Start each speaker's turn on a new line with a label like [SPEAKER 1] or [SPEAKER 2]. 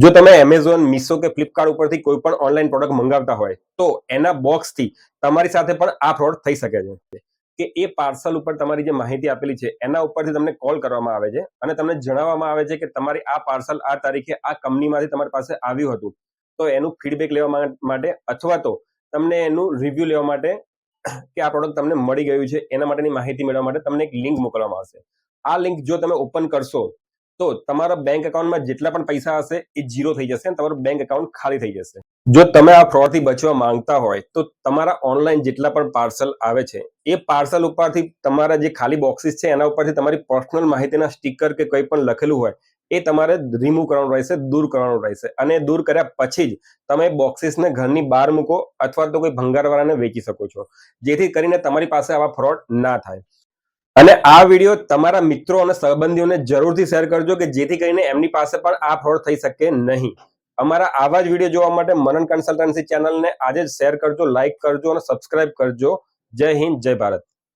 [SPEAKER 1] જો તમે એમેઝોન, મીશો કે ફ્લિપકાર્ટ ઉપરથી કોઈ પણ ઓનલાઈન પ્રોડક્ટ મંગાવતા હોય તો એના બોક્સથી તમારી સાથે પણ આ ફ્રોડ થઈ શકે છે કે એ પાર્સલ ઉપર તમારી જે માહિતી આપેલી છે એના ઉપરથી તમને કોલ કરવામાં આવે છે અને તમને જણાવવામાં આવે છે કે તમારી આ પાર્સલ આ તારીખે આ કંપનીમાંથી તમારી પાસે આવ્યું હતું, તો એનું ફીડબેક લેવા માટે અથવા તો તમને એનું રિવ્યુ લેવા માટે કે આ પ્રોડક્ટ તમને મળી ગયું છે એના માટેની માહિતી મેળવવા માટે તમને એક લિંક મોકલવામાં આવશે. આ લિંક જો તમે ઓપન કરશો તો તમારા બેંક એકાઉન્ટમાં જેટલા પણ પૈસા હશે એ ઝીરો થઈ જશે અને તમારું બેંક એકાઉન્ટ ખાલી થઈ જશે. જો તમે આ ફ્રોડથી બચવા માંગતા હોય તો તમારા ઓનલાઈન જેટલા પણ પાર્સલ આવે છે એ પાર્સલ ઉપરથી તમારા જે ખાલી બોક્સિસ છે એના ઉપરથી તમારી પર્સનલ માહિતીના સ્ટીકર કે કંઈ પણ લખેલું હોય એ તમારે રિમૂવ કરવાનું રહેશે, દૂર કરવાનું રહેશે. અને દૂર કર્યા પછી જ તમે બોક્સિસને ઘરની બહાર મૂકો અથવા તો કોઈ ભંગારવાળાને વેચી શકો છો, જેથી કરીને તમારી પાસે આવા ફ્રોડ ના થાય. અને આ વિડીયો તમારા મિત્રો અને સંબંધીઓને જરૂરથી શેર કરજો કે જેથી કરીને એમની પાસે પણ આ ફ્રોડ થઈ શકે નહીં. અમારા આવા જ વિડીયો જોવા માટે મનન કન્સલ્ટન્સી ચેનલને આજે જ શેર કરજો, લાઈક કરજો અને સબસ્ક્રાઇબ કરજો. જય હિન્દ, જય ભારત.